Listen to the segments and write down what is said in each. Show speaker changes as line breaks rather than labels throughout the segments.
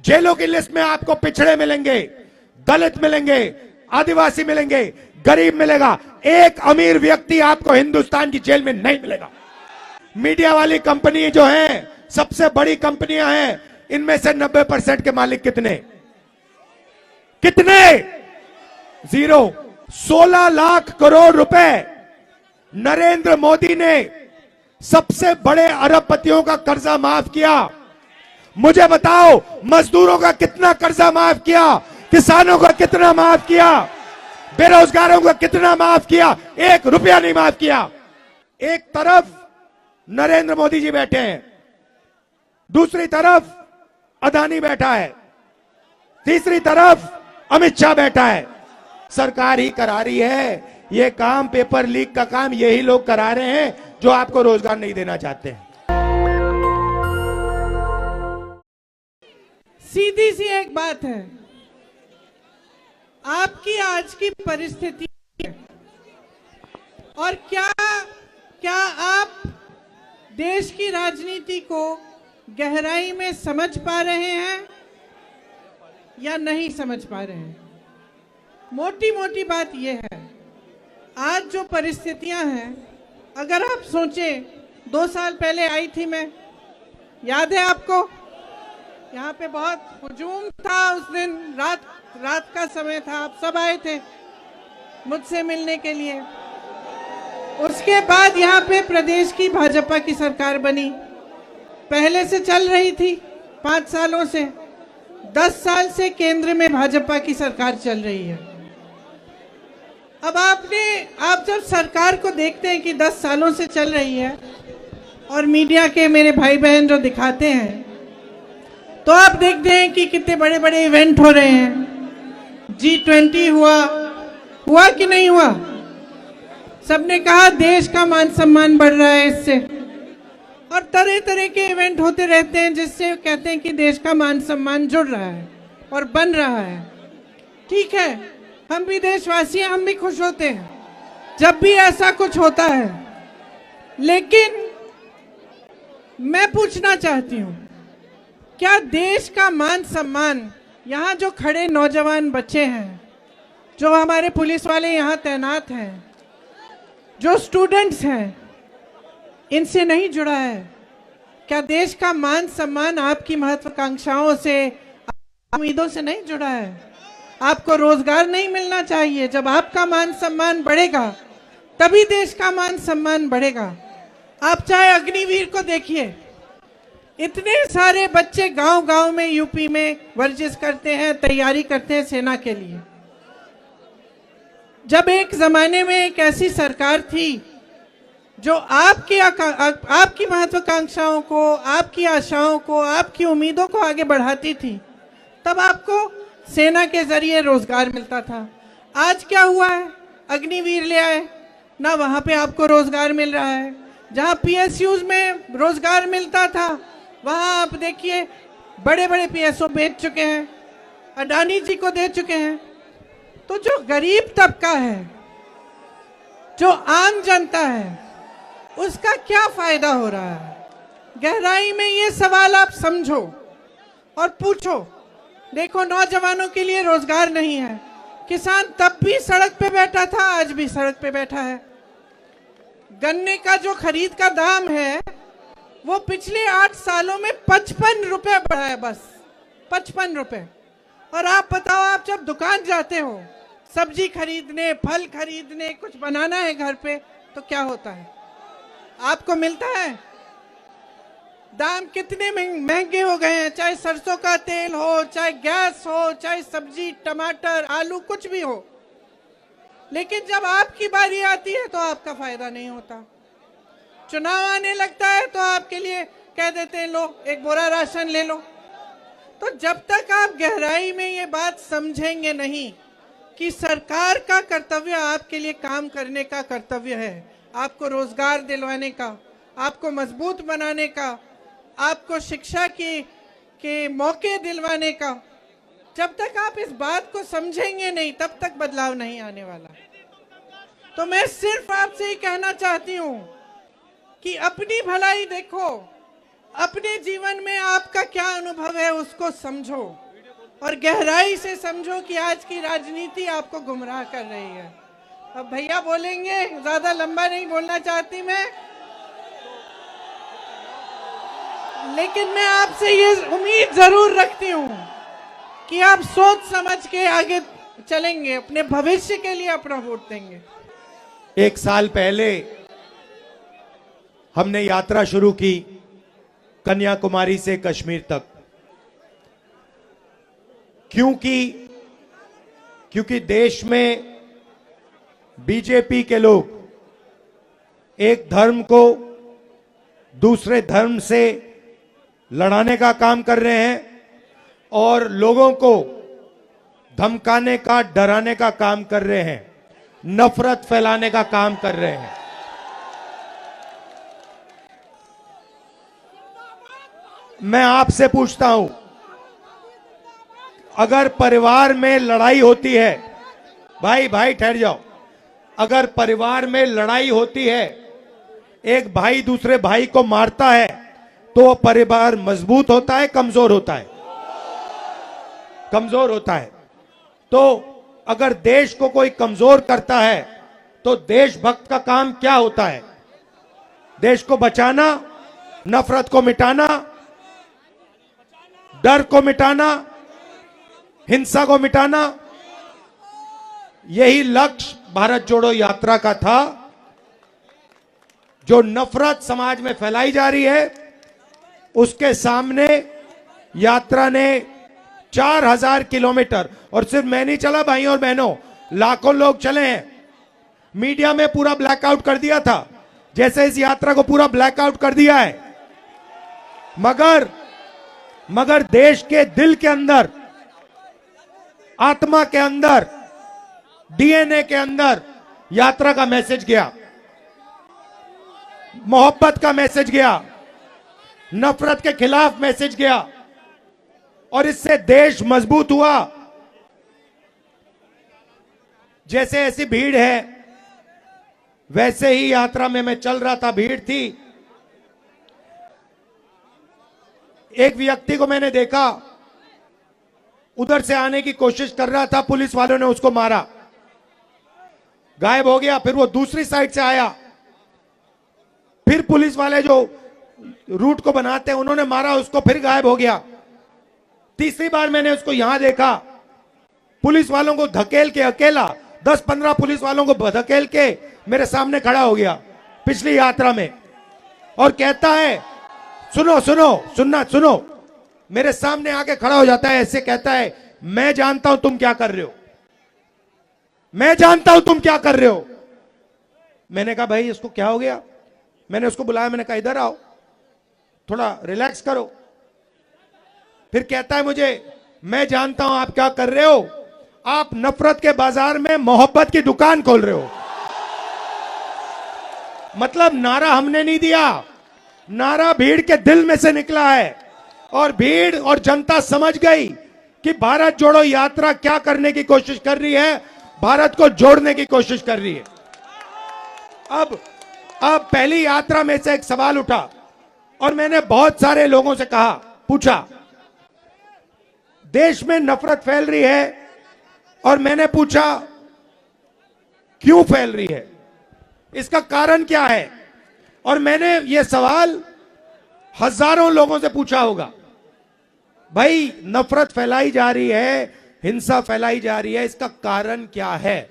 जेलों की लिस्ट में आपको पिछड़े मिलेंगे, दलित मिलेंगे, आदिवासी मिलेंगे, गरीब मिलेगा। एक अमीर व्यक्ति आपको हिंदुस्तान की जेल में नहीं मिलेगा। मीडिया वाली कंपनी जो है, सबसे बड़ी कंपनियां हैं, इनमें से 90% के मालिक कितने? जीरो। 16 लाख करोड़ रुपए नरेंद्र मोदी ने सबसे बड़े अरबपतियों का कर्जा माफ किया। मुझे बताओ, मजदूरों का कितना कर्जा माफ किया? किसानों का कितना माफ किया? बेरोजगारों का कितना माफ किया? 1 रुपया नहीं माफ किया। एक तरफ नरेंद्र मोदी जी बैठे हैं, दूसरी तरफ अदानी बैठा है, तीसरी तरफ अमित शाह बैठा है। सरकार ही करा रही है ये काम, पेपर लीक का काम यही लोग करा रहे हैं जो आपको रोजगार नहीं देना चाहते हैं।
सीधी सी एक बात है, आपकी आज की परिस्थिति और क्या आप देश की राजनीति को गहराई में समझ पा रहे हैं या नहीं समझ पा रहे हैं? मोटी मोटी बात यह है, आज जो परिस्थितियां हैं, अगर आप सोचें 2 साल पहले आई थी मैं, याद है आपको? यहाँ पे बहुत हुजूम था उस दिन, रात का समय था, आप सब आए थे मुझसे मिलने के लिए। उसके बाद यहाँ पे प्रदेश की भाजपा की सरकार बनी, पहले से चल रही थी 5 सालों से, 10 साल से केंद्र में भाजपा की सरकार चल रही है। अब आप जब सरकार को देखते हैं कि 10 सालों से चल रही है और मीडिया के मेरे भाई बहन जो दिखाते हैं, तो आप देखते हैं कि कितने बड़े बड़े इवेंट हो रहे हैं। G20 हुआ कि नहीं हुआ? सबने कहा देश का मान सम्मान बढ़ रहा है इससे, और तरह तरह के इवेंट होते रहते हैं जिससे कहते हैं कि देश का मान सम्मान जुड़ रहा है और बन रहा है। ठीक है, हम भी देशवासी हैं, हम भी खुश होते हैं जब भी ऐसा कुछ होता है, लेकिन मैं पूछना चाहती हूँ, क्या देश का मान सम्मान, यहाँ जो खड़े नौजवान बच्चे हैं, जो हमारे पुलिस वाले यहाँ तैनात हैं, जो स्टूडेंट्स हैं, इनसे नहीं जुड़ा है? क्या देश का मान सम्मान आपकी महत्वाकांक्षाओं से, उम्मीदों से नहीं जुड़ा है? आपको रोजगार नहीं मिलना चाहिए? जब आपका मान सम्मान बढ़ेगा तभी देश का मान सम्मान बढ़ेगा। आप चाहे अग्निवीर को देखिए, इतने सारे बच्चे गांव-गांव में यूपी में वर्जिश करते हैं, तैयारी करते हैं सेना के लिए। जब एक जमाने में एक ऐसी सरकार थी जो आपकी महत्वाकांक्षाओं को, आपकी आशाओं को, आपकी उम्मीदों को आगे बढ़ाती थी, तब आपको सेना के जरिए रोजगार मिलता था। आज क्या हुआ है? अग्निवीर ले आए ना, वहां पे आपको रोजगार मिल रहा है। जहां PSUs में रोजगार मिलता था, वहां आप देखिए बड़े बड़े PSO बेच चुके हैं, अडानी जी को दे चुके हैं। तो जो गरीब तबका है, जो आम जनता है, उसका क्या फायदा हो रहा है? गहराई में ये सवाल आप समझो और पूछो। देखो, नौजवानों के लिए रोजगार नहीं है, किसान तब भी सड़क पे बैठा था, आज भी सड़क पे बैठा है। गन्ने का जो खरीद का दाम है, वो पिछले 8 सालों में 55 रुपए बढ़ा है, बस 55 रुपए। और आप बताओ, आप जब दुकान जाते हो सब्जी खरीदने, फल खरीदने, कुछ बनाना है घर पे, तो क्या होता है? आपको मिलता है? दाम कितने महंगे हो गए हैं, चाहे सरसों का तेल हो, चाहे गैस हो, चाहे सब्जी, टमाटर, आलू, कुछ भी हो। लेकिन जब आपकी बारी आती है तो आपका फायदा नहीं होता। चुनाव आने लगता है तो आपके लिए कह देते हैं लो एक बोरा राशन ले लो। तो जब तक आप गहराई में ये बात समझेंगे नहीं कि सरकार का कर्तव्य आपके लिए काम करने का कर्तव्य है, आपको रोजगार दिलवाने का, आपको मजबूत बनाने का, आपको शिक्षा के मौके दिलवाने का, जब तक आप इस बात को समझेंगे नहीं तब तक बदलाव नहीं आने वाला। तो मैं सिर्फ आपसे ही कहना चाहती हूं कि अपनी भलाई देखो, अपने जीवन में आपका क्या अनुभव है उसको समझो और गहराई से समझो कि आज की राजनीति आपको गुमराह कर रही है। अब भैया बोलेंगे, ज्यादा लंबा नहीं बोलना चाहती मैं, लेकिन मैं आपसे ये उम्मीद जरूर रखती हूँ कि आप सोच समझ के आगे चलेंगे, अपने भविष्य के लिए अपना वोट देंगे।
1 साल पहले हमने यात्रा शुरू की कन्याकुमारी से कश्मीर तक, क्योंकि देश में बीजेपी के लोग एक धर्म को दूसरे धर्म से लड़ाने का काम कर रहे हैं और लोगों को धमकाने का, डराने का काम कर रहे हैं, नफरत फैलाने का काम कर रहे हैं। मैं आपसे पूछता हूं, अगर परिवार में लड़ाई होती है, भाई ठहर जाओ, अगर परिवार में लड़ाई होती है, एक भाई दूसरे भाई को मारता है, तो वो परिवार मजबूत होता है, कमजोर होता है? कमजोर होता है। तो अगर देश को कोई कमजोर करता है तो देशभक्त का काम क्या होता है? देश को बचाना, नफरत को मिटाना, डर को मिटाना, हिंसा को मिटाना। यही लक्ष्य भारत जोड़ो यात्रा का था। जो नफरत समाज में फैलाई जा रही है, उसके सामने यात्रा ने 4000 किलोमीटर, और सिर्फ मैं नहीं चला भाइयों और बहनों, लाखों लोग चले हैं। मीडिया में पूरा ब्लैकआउट कर दिया था, जैसे इस यात्रा को पूरा ब्लैकआउट कर दिया है। मगर देश के दिल के अंदर, आत्मा के अंदर, डीएनए के अंदर यात्रा का मैसेज गया, मोहब्बत का मैसेज गया, नफरत के खिलाफ मैसेज गया, और इससे देश मजबूत हुआ। जैसे ऐसी भीड़ है, वैसे ही यात्रा में मैं चल रहा था, भीड़ थी। एक व्यक्ति को मैंने देखा, उधर से आने की कोशिश कर रहा था, पुलिस वालों ने उसको मारा, गायब हो गया। फिर वो दूसरी साइड से आया, फिर पुलिस वाले जो रूट को बनाते हैं उन्होंने मारा उसको, फिर गायब हो गया। तीसरी बार मैंने उसको यहां देखा, पुलिस वालों को धकेल के, अकेला 10-15 पुलिस वालों को धकेल के मेरे सामने खड़ा हो गया पिछली यात्रा में, और कहता है, सुनो, मेरे सामने आके खड़ा हो जाता है, ऐसे कहता है, मैं जानता हूं तुम क्या कर रहे हो, मैं जानता हूं तुम क्या कर रहे हो। मैंने कहा भाई इसको क्या हो गया? मैंने उसको बुलाया, मैंने कहा इधर आओ, थोड़ा रिलैक्स करो। फिर कहता है मुझे, मैं जानता हूं आप क्या कर रहे हो, आप नफरत के बाजार में मोहब्बत की दुकान खोल रहे हो। मतलब नारा हमने नहीं दिया, नारा भीड़ के दिल में से निकला है, और भीड़ और जनता समझ गई कि भारत जोड़ो यात्रा क्या करने की कोशिश कर रही है, भारत को जोड़ने की कोशिश कर रही है। अब पहली यात्रा में से एक सवाल उठा, और मैंने बहुत सारे लोगों से कहा, पूछा, देश में नफरत फैल रही है, और मैंने पूछा क्यों फैल रही है, इसका कारण क्या है? और मैंने ये सवाल हजारों लोगों से पूछा होगा, भाई नफरत फैलाई जा रही है, हिंसा फैलाई जा रही है, इसका कारण क्या है?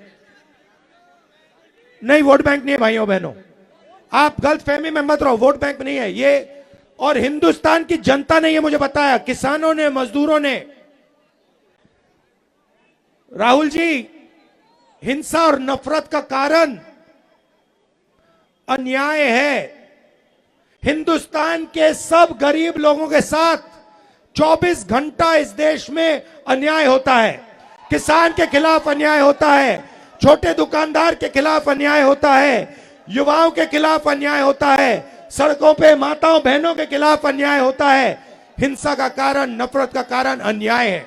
नहीं, वोट बैंक नहीं है भाइयों बहनों, आप गलतफहमी में मत रहो, वोट बैंक नहीं है ये। और हिंदुस्तान की जनता ने ये मुझे बताया, किसानों ने, मजदूरों ने, राहुल जी, हिंसा और नफरत का कारण अन्याय है। हिंदुस्तान के सब गरीब लोगों के साथ 24 घंटा इस देश में अन्याय होता है। किसान के खिलाफ अन्याय होता है, छोटे दुकानदार के खिलाफ अन्याय होता है, युवाओं के खिलाफ अन्याय होता है, सड़कों पे माताओं बहनों के खिलाफ अन्याय होता है। हिंसा का कारण, नफरत का कारण अन्याय है।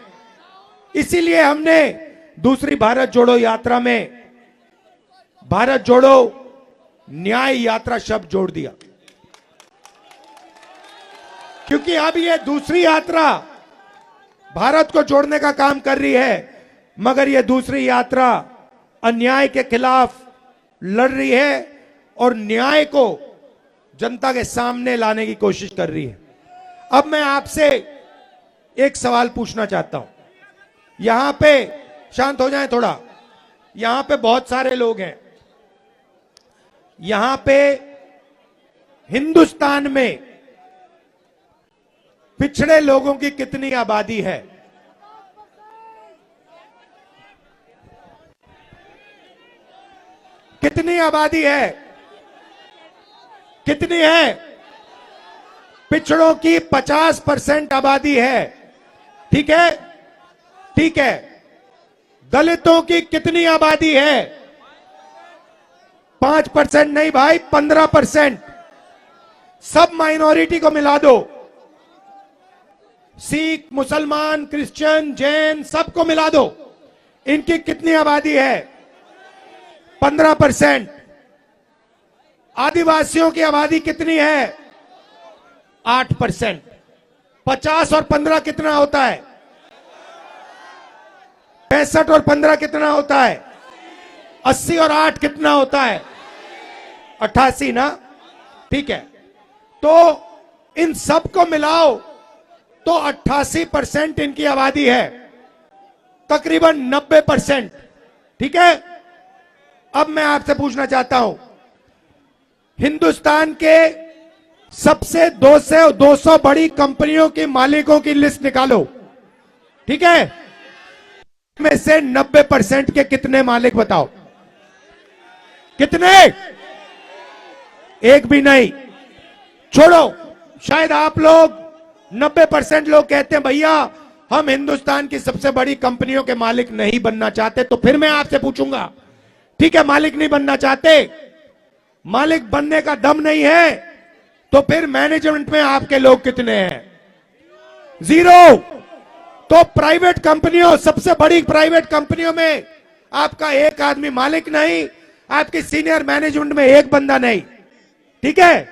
इसीलिए हमने दूसरी भारत जोड़ो यात्रा में भारत जोड़ो न्याय यात्रा शब्द जोड़ दिया। क्योंकि अब ये दूसरी यात्रा भारत को जोड़ने का काम कर रही है, मगर ये दूसरी यात्रा अन्याय के खिलाफ लड़ रही है और न्याय को जनता के सामने लाने की कोशिश कर रही है। अब मैं आपसे एक सवाल पूछना चाहता हूं। यहां पे शांत हो जाएं थोड़ा। यहां पे बहुत सारे लोग हैं। यहां पे हिंदुस्तान में पिछड़े लोगों की कितनी आबादी है? कितनी आबादी है? कितनी है? पिछड़ों की 50% आबादी है। ठीक है, ठीक है। दलितों की कितनी आबादी है? 5% नहीं भाई, 15%। सब माइनॉरिटी को मिला दो, सिख, मुसलमान, क्रिश्चियन, जैन, सबको मिला दो। इनकी कितनी आबादी है? 15%। आदिवासियों की आबादी कितनी है? 8%। 50 और 15 कितना होता है? 65 और 15 कितना होता है? 80 और 8 कितना होता है? 88 ना? ठीक है, तो इन सबको मिलाओ तो 88% इनकी आबादी है, तकरीबन 90%। ठीक है, अब मैं आपसे पूछना चाहता हूं, हिंदुस्तान के सबसे 200 बड़ी कंपनियों की मालिकों की लिस्ट निकालो। ठीक है, में से 90% के कितने मालिक बताओ? कितने? एक भी नहीं। छोड़ो, शायद आप लोग 90% लोग कहते हैं भैया हम हिंदुस्तान की सबसे बड़ी कंपनियों के मालिक नहीं बनना चाहते। तो फिर मैं आपसे पूछूंगा, ठीक है मालिक नहीं बनना चाहते, मालिक बनने का दम नहीं है, तो फिर मैनेजमेंट में आपके लोग कितने हैं? 0। तो प्राइवेट कंपनियों, सबसे बड़ी प्राइवेट कंपनियों में आपका एक आदमी मालिक नहीं, आपकी सीनियर मैनेजमेंट में एक बंदा नहीं। ठीक है,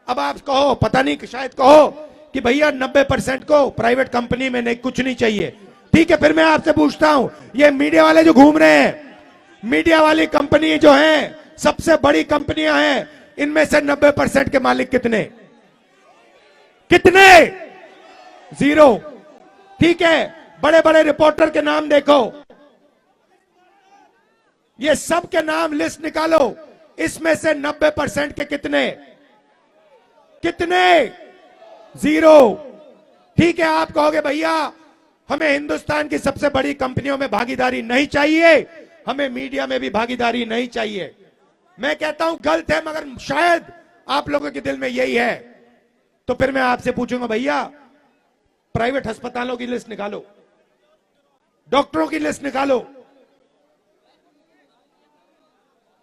अब आप कहो, पता नहीं शायद कहो कि भैया 90% को प्राइवेट कंपनी में नहीं, कुछ नहीं चाहिए। ठीक है, फिर मैं आपसे पूछता हूं, ये मीडिया वाले जो घूम रहे हैं, मीडिया वाली कंपनी जो है, सबसे बड़ी कंपनियां हैं, इनमें से 90% के मालिक कितने? कितने? 0। ठीक है, बड़े बड़े रिपोर्टर के नाम देखो, ये सब के नाम लिस्ट निकालो, इसमें से 90% के कितने? कितने? 0। ठीक है, आप कहोगे भैया हमें हिंदुस्तान की सबसे बड़ी कंपनियों में भागीदारी नहीं चाहिए, हमें मीडिया में भी भागीदारी नहीं चाहिए। मैं कहता हूं गलत है, मगर शायद आप लोगों के दिल में यही है। तो फिर मैं आपसे पूछूंगा भैया प्राइवेट अस्पतालों की लिस्ट निकालो, डॉक्टरों की लिस्ट निकालो,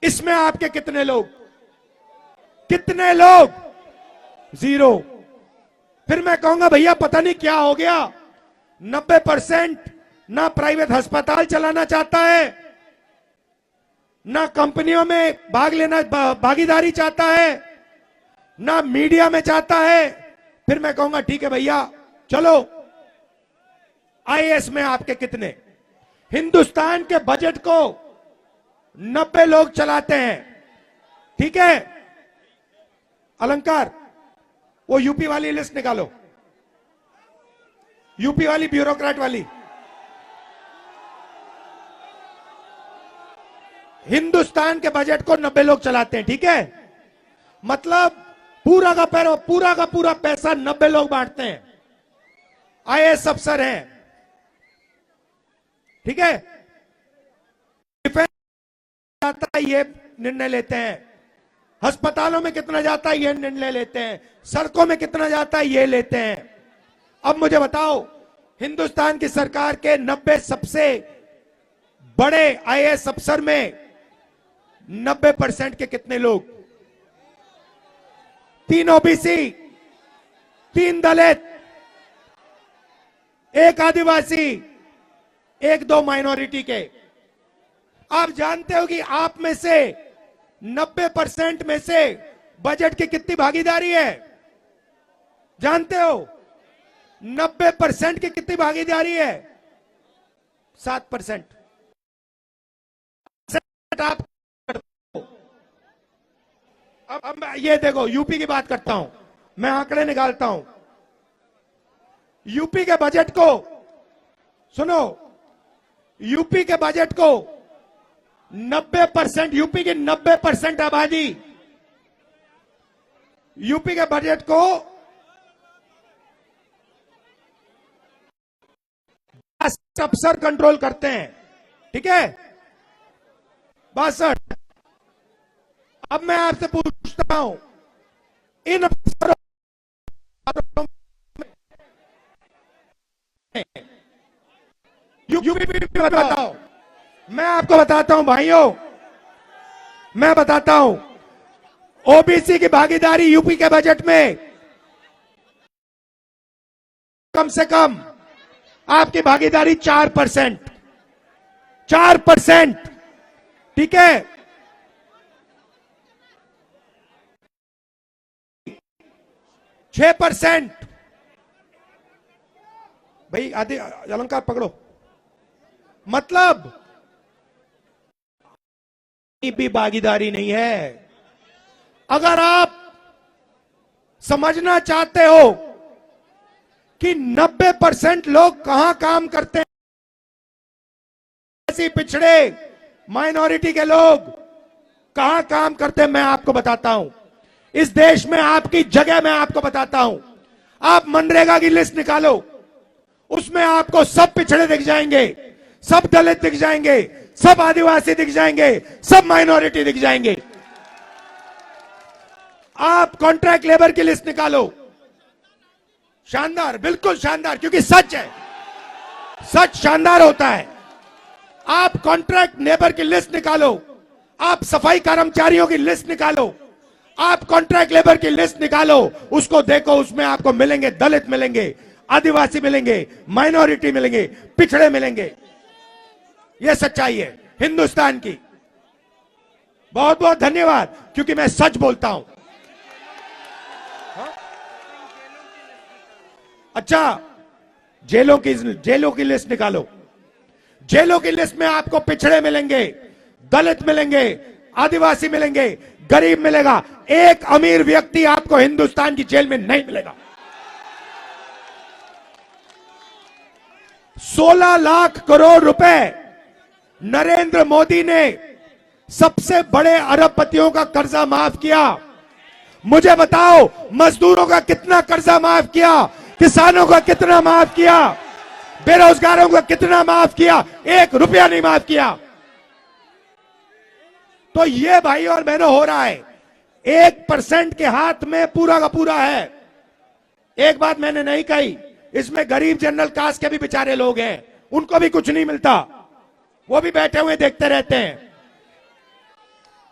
इसमें आपके कितने लोग? कितने लोग? 0। फिर मैं कहूंगा भैया पता नहीं क्या हो गया, 90% ना प्राइवेट अस्पताल चलाना चाहता है, ना कंपनियों में भागीदारी चाहता है, ना मीडिया में चाहता है। फिर मैं कहूंगा ठीक है भैया चलो, आईएएस में आपके कितने? हिंदुस्तान के बजट को 90 लोग चलाते हैं। ठीक है, अलंकार वो यूपी वाली लिस्ट निकालो, यूपी वाली ब्यूरोक्रेट वाली। हिंदुस्तान के बजट को 90 लोग चलाते हैं। ठीक है, मतलब पूरा का पूरा पैसा 90 लोग बांटते हैं, आईएएस अफसर हैं। ठीक है, डिफेंस जाता है ये निर्णय लेते हैं, अस्पतालों में कितना जाता है ये निर्णय लेते हैं, सड़कों में कितना जाता है ये लेते हैं। अब मुझे बताओ, हिंदुस्तान की सरकार के 90 सबसे बड़े आईएएस अफसर में 90% के कितने लोग? 3 ओबीसी, 3 दलित, 1 आदिवासी, 1-2 माइनॉरिटी के। आप जानते हो कि आप में से 90% में से बजट की कितनी भागीदारी है? जानते हो 90% की कितनी भागीदारी है? 7%। आप अब ये देखो, यूपी की बात करता हूं, मैं आंकड़े निकालता हूं। यूपी के बजट को सुनो, यूपी के बजट को 90%, यूपी की 90% आबादी यूपी के बजट को अफसर कंट्रोल करते हैं, ठीक है? 62। अब मैं आपसे पूछता हूं, इन अफसरों यूपी में बताओ, मैं आपको बताता हूं भाइयों, मैं बताता हूं, ओबीसी की भागीदारी यूपी के बजट में कम से कम आपकी भागीदारी 4%, 4%, ठीक है? 6%। भाई आदि अलंकार पकड़ो, मतलब भी भागीदारी नहीं है। अगर आप समझना चाहते हो कि 90% लोग कहां काम करते हैं, ऐसे पिछड़े माइनॉरिटी के लोग कहां काम करते हैं, मैं आपको बताता हूं। इस देश में आपकी जगह मैं आपको बताता हूं। आप मनरेगा की लिस्ट निकालो, उसमें आपको सब पिछड़े दिख जाएंगे, सब दलित दिख जाएंगे, सब आदिवासी दिख जाएंगे, सब माइनॉरिटी दिख जाएंगे। आप कॉन्ट्रैक्ट लेबर की लिस्ट निकालो, शानदार, बिल्कुल शानदार, क्योंकि सच है, सच शानदार होता है। आप कॉन्ट्रैक्ट लेबर की लिस्ट निकालो, आप सफाई कर्मचारियों की लिस्ट निकालो, आप कॉन्ट्रैक्ट लेबर की लिस्ट निकालो, उसको देखो, उसमें आपको मिलेंगे दलित मिलेंगे, आदिवासी मिलेंगे, माइनॉरिटी मिलेंगे, पिछड़े मिलेंगे। यह सच्चाई है हिंदुस्तान की। बहुत बहुत धन्यवाद, क्योंकि मैं सच बोलता हूं। अच्छा, जेलों की लिस्ट निकालो। जेलों की लिस्ट में आपको पिछड़े मिलेंगे, दलित मिलेंगे, आदिवासी मिलेंगे, गरीब मिलेगा। एक अमीर व्यक्ति आपको हिंदुस्तान की जेल में नहीं मिलेगा। 16 लाख करोड़ रुपए नरेंद्र मोदी ने सबसे बड़े अरबपतियों का कर्जा माफ किया। मुझे बताओ, मजदूरों का कितना कर्जा माफ किया, किसानों का कितना माफ किया, बेरोजगारों का कितना माफ किया? 1 रुपया नहीं माफ किया। तो ये भाई और बहनों हो रहा है, 1% के हाथ में पूरा का पूरा है। एक बात मैंने नहीं कही, इसमें गरीब जनरल कास्ट के भी बेचारे लोग हैं, उनको भी कुछ नहीं मिलता, वो भी बैठे हुए देखते रहते हैं,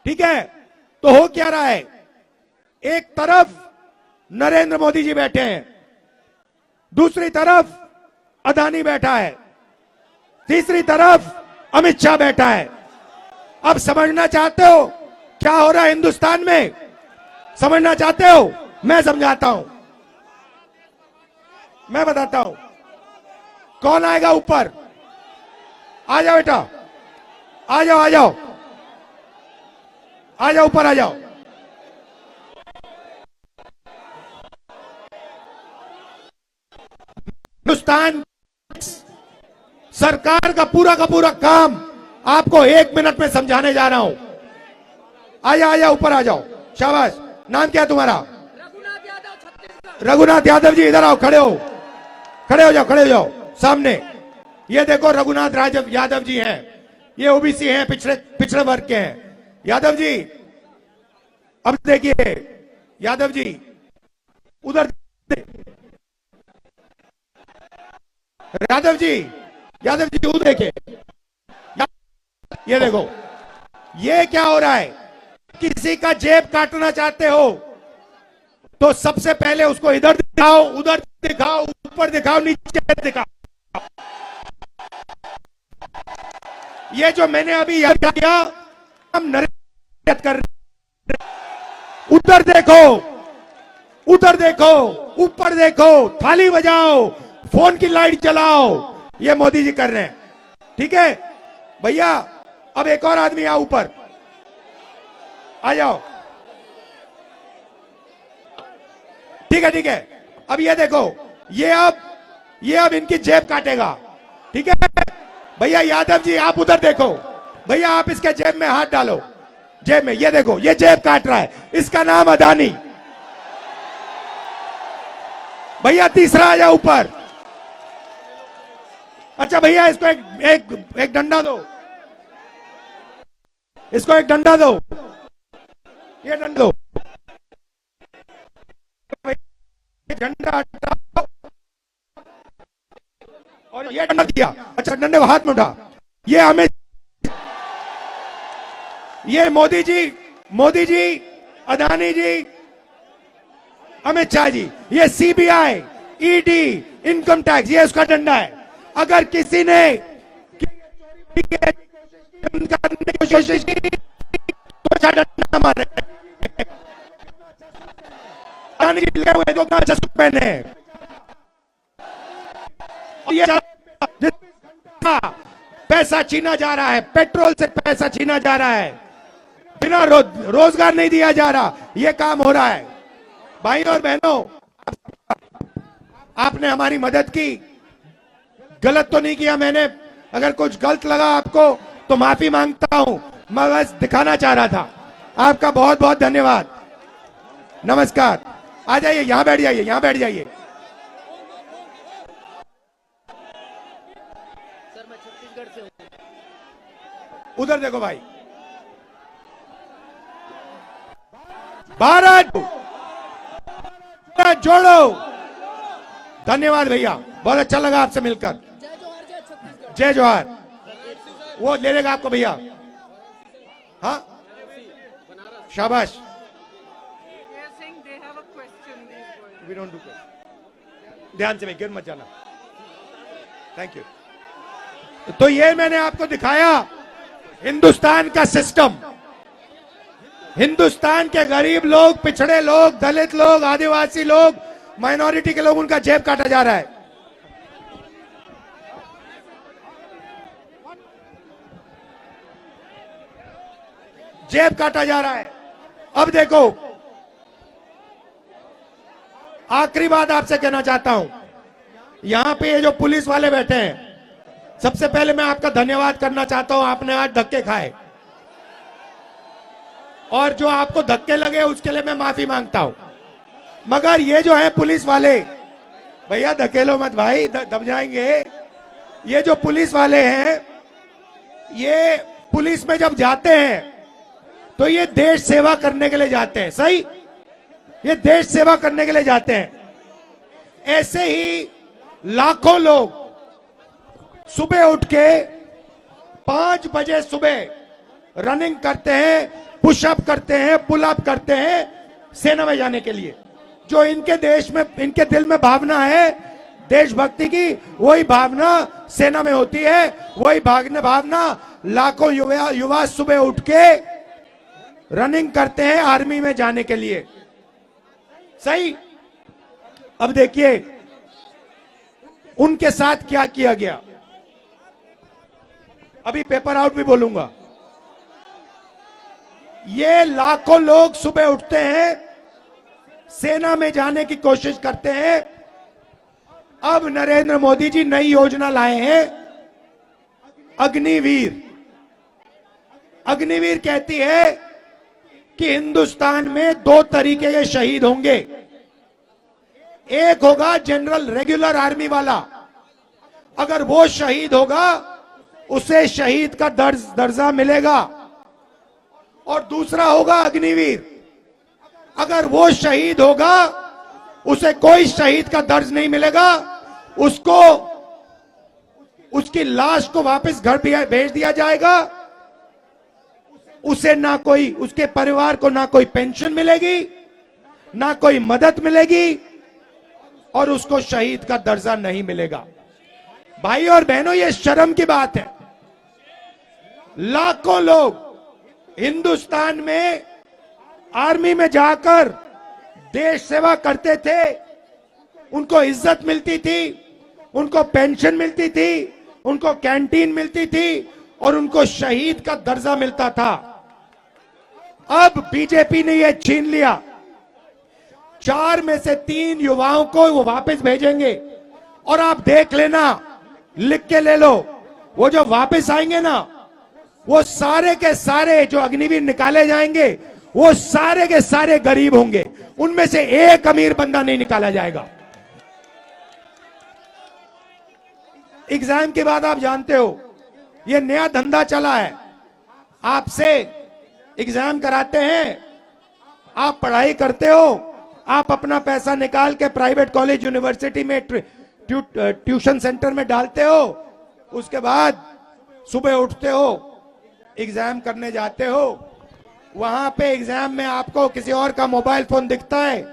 ठीक है? तो हो क्या रहा है, एक तरफ नरेंद्र मोदी जी बैठे हैं, दूसरी तरफ अदानी बैठा है, तीसरी तरफ अमित शाह बैठा है। अब समझना चाहते हो क्या हो रहा है हिंदुस्तान में? समझना चाहते हो? मैं समझाता हूं, मैं बताता हूं। कौन आएगा ऊपर? आ जाओ बेटा, आ जाओ, आ जाओ, आ जाओ, ऊपर आ जाओ। हिंदुस्तान सरकार का पूरा काम आपको 1 मिनट में समझाने जा रहा हूं। आ जाओ, ऊपर आ जाओ, शाबाश। नाम क्या है तुम्हारा? रघुनाथ यादव जी, इधर आओ, खड़े हो, खड़े हो जाओ, खड़े हो जाओ सामने। ये देखो, रघुनाथ यादव जी हैं, ये ओबीसी हैं, पिछड़े वर्ग के हैं। यादव जी, अब देखिए, यादव जी उधर, यादव जी उधर देखिए, ये देखो, ये क्या हो रहा है? किसी का जेब काटना चाहते हो तो सबसे पहले उसको इधर दिखाओ, उधर दिखाओ, ऊपर दिखाओ, नीचे दिखाओ। ये जो मैंने अभी याद किया, हम नरेंद्र कर, उधर देखो, उधर देखो, ऊपर देखो, थाली बजाओ, फोन की लाइट जलाओ, ये मोदी जी कर रहे हैं। ठीक है भैया, अब एक और आदमी आओ, ऊपर आ जाओ। ठीक है ठीक है, अब ये देखो, ये अब इनकी जेब काटेगा। ठीक है भैया, यादव जी आप उधर देखो, भैया आप इसके जेब में हाथ डालो, जेब में, ये देखो, ये जेब काट रहा है, इसका नाम अदानी। भैया तीसरा आ जाओ ऊपर। अच्छा भैया, इसको एक डंडा दो, इसको एक डंडा दो, ये डंडा दो, डंडा हटाओ और ये डंडा दिया। अच्छा, डंडे को हाथ में उठा। ये हमें, ये मोदी जी, अदानी जी, अमित शाह जी, ये सीबीआई, ईडी, इनकम टैक्स, ये उसका डंडा है। अगर किसी ने करने की कोशिश की तो अच्छा डंडा मारे। अदानी जी लगे हुए, दो चश्मे पहने, ये पैसा छीना जा रहा है, पेट्रोल से पैसा छीना जा रहा है, बिना रोजगार नहीं दिया जा रहा, ये काम हो रहा है। भाई और बहनों, आपने हमारी मदद की, गलत तो नहीं किया मैंने, अगर कुछ गलत लगा आपको तो माफी मांगता हूं, मैं बस दिखाना चाह रहा था। आपका बहुत बहुत धन्यवाद, नमस्कार। आ जाइए, यहां बैठ जाइए, यहां बैठ जाइए।
सर मैं छत्तीसगढ़ से हूं।
उधर देखो भाई, भारत जोड़ो। धन्यवाद भैया, बहुत अच्छा लगा आपसे मिलकर।
जय जोहार, जय छत्तीसगढ़।
जय जोहार। वो ले लेगा आपको भैया, हाँ शाबाश। We don't do question. ध्यान से, मैं गिर मत जाना। Thank you. तो ये मैंने आपको दिखाया हिंदुस्तान का सिस्टम। हिंदुस्तान के गरीब लोग, पिछड़े लोग, दलित लोग, आदिवासी लोग, माइनॉरिटी के लोग, उनका जेब काटा जा रहा है। जेब काटा जा रहा है। अब देखो, आखिरी बात आपसे कहना चाहता हूं, यहां पे ये जो पुलिस वाले बैठे हैं, सबसे पहले मैं आपका धन्यवाद करना चाहता हूं, आपने आज धक्के खाए, और जो आपको धक्के लगे उसके लिए मैं माफी मांगता हूं। मगर ये जो है पुलिस वाले, भैया धकेलो मत भाई, दब जाएंगे। ये जो पुलिस वाले हैं, ये पुलिस में जब जाते हैं तो ये देश सेवा करने के लिए जाते हैं, सही, ये देश सेवा करने के लिए जाते हैं। ऐसे ही लाखों लोग सुबह उठ के 5 बजे सुबह रनिंग करते हैं, पुशअप करते हैं, पुलअप करते हैं सेना में जाने के लिए। जो इनके देश में, इनके दिल में भावना है देशभक्ति की, वही भावना सेना में होती है, वही भावना लाखों युवा सुबह उठ के रनिंग करते हैं आर्मी में जाने के लिए, सही। अब देखिए उनके साथ क्या किया गया, अभी पेपर आउट भी बोलूंगा। ये लाखों लोग सुबह उठते हैं, सेना में जाने की कोशिश करते हैं। अब नरेंद्र मोदी जी नई योजना लाए हैं, अग्निवीर। अग्निवीर कहती है कि हिंदुस्तान में 2 तरीके के शहीद होंगे। एक होगा जनरल रेगुलर आर्मी वाला, अगर वो शहीद होगा उसे शहीद का दर्जा मिलेगा। और दूसरा होगा अग्निवीर, अगर वो शहीद होगा उसे कोई शहीद का दर्ज नहीं मिलेगा, उसको, उसकी लाश को वापस घर भेज दिया जाएगा। उसे ना कोई, उसके परिवार को ना कोई पेंशन मिलेगी, ना कोई मदद मिलेगी, और उसको शहीद का दर्जा नहीं मिलेगा। भाई और बहनों, ये शर्म की बात है। लाखों लोग हिंदुस्तान में आर्मी में जाकर देश सेवा करते थे, उनको इज्जत मिलती थी, उनको पेंशन मिलती थी, उनको कैंटीन मिलती थी और उनको शहीद का दर्जा मिलता था। अब बीजेपी ने यह छीन लिया। 4 में से 3 युवाओं को वो वापस भेजेंगे और आप देख लेना, लिख के ले लो, वो जो वापस आएंगे ना, वो सारे के सारे जो अग्निवीर निकाले जाएंगे वो सारे के सारे गरीब होंगे, उनमें से एक अमीर बंदा नहीं निकाला जाएगा। एग्जाम के बाद आप जानते हो ये नया धंधा चला है, आपसे एग्जाम कराते हैं, आप पढ़ाई करते हो, आप अपना पैसा निकाल के प्राइवेट कॉलेज यूनिवर्सिटी में ट्यूशन सेंटर में डालते हो, उसके बाद सुबह उठते हो, एग्जाम करने जाते हो, वहां पे एग्जाम में आपको किसी और का मोबाइल फोन दिखता है,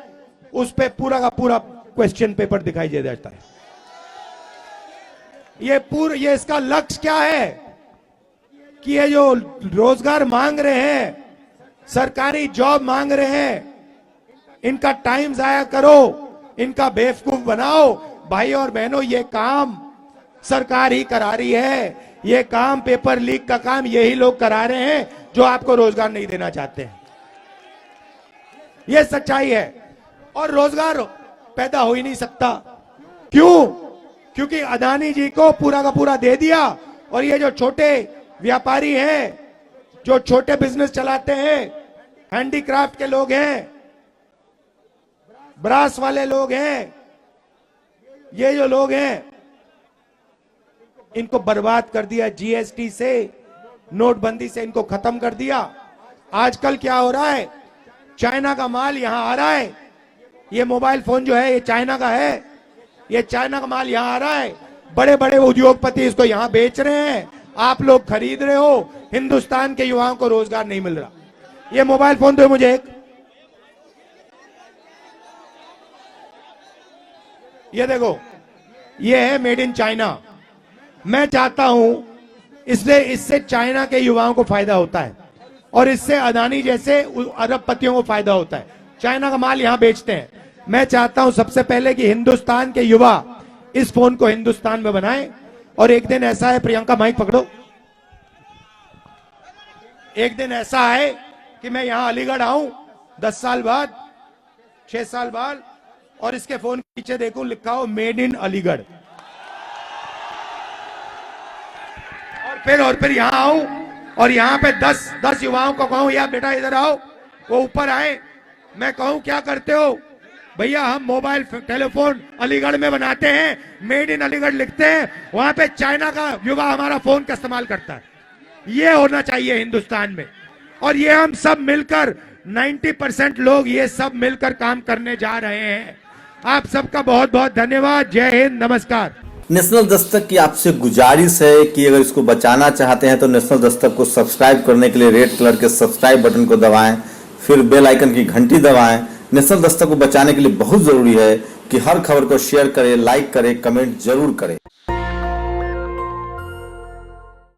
उस पे पूरा का पूरा क्वेश्चन पेपर दिखाई दे जाता है। ये इसका लक्ष्य क्या है कि ये जो रोजगार मांग रहे हैं, सरकारी जॉब मांग रहे हैं, इनका टाइम जाया करो, इनका बेवकूफ बनाओ। भाई और बहनों, ये काम सरकार ही करा रही है, ये काम पेपर लीक का काम यही लोग करा रहे हैं जो आपको रोजगार नहीं देना चाहते हैं। ये सच्चाई है। और रोजगार पैदा हो ही नहीं सकता। क्यों? क्योंकि अदानी जी को पूरा का पूरा दे दिया और ये जो छोटे व्यापारी हैं, जो छोटे बिजनेस चलाते हैं, हैंडीक्राफ्ट के लोग हैं, ब्रास वाले लोग हैं, ये जो लोग हैं, इनको बर्बाद कर दिया। जीएसटी से, नोटबंदी से इनको खत्म कर दिया। आजकल क्या हो रहा है, चाइना का माल यहां आ रहा है। ये मोबाइल फोन जो है ये चाइना का है, ये चाइना का माल यहां आ रहा है। बड़े बड़े उद्योगपति इसको यहां बेच रहे हैं, आप लोग खरीद रहे हो। हिंदुस्तान के युवाओं को रोजगार नहीं मिल रहा। ये मोबाइल फोन दो मुझे एक, ये देखो, ये है मेड इन चाइना। मैं चाहता हूं इससे चाइना के युवाओं को फायदा होता है और इससे अदानी जैसे अरबपतियों को फायदा होता है। चाइना का माल यहां बेचते हैं। मैं चाहता हूं सबसे पहले कि हिंदुस्तान के युवा इस फोन को हिंदुस्तान में बनाएं। और एक दिन ऐसा है, प्रियंका माइक पकड़ो, एक दिन ऐसा है कि मैं यहां अलीगढ़ आऊं 10 साल बाद, 6 साल बाद, और इसके फोन के पीछे देखूं लिखा हो मेड इन अलीगढ़। और फिर यहां आऊं और यहां पे 10 युवाओं को कहूं, या बेटा इधर आओ, वो ऊपर आए, मैं कहूं क्या करते हो भैया, हम मोबाइल टेलीफोन अलीगढ़ में बनाते हैं, मेड इन अलीगढ़ लिखते हैं, वहां पे चाइना का युवा हमारा फोन का इस्तेमाल करता है। ये होना चाहिए हिंदुस्तान में। और ये हम सब मिलकर 90% लोग ये सब मिलकर काम करने जा रहे हैं। आप सबका बहुत बहुत धन्यवाद। जय हिंद, नमस्कार।
नेशनल दस्तक की आपसे गुजारिश है कि अगर इसको बचाना चाहते हैं तो नेशनल दस्तक को सब्सक्राइब करने के लिए रेड कलर के सब्सक्राइब बटन को दबाएं, फिर बेल आइकन की घंटी दबाएं। नेशनल दस्तक को बचाने के लिए बहुत जरूरी है कि हर खबर को शेयर करें, लाइक करें, कमेंट जरूर करें।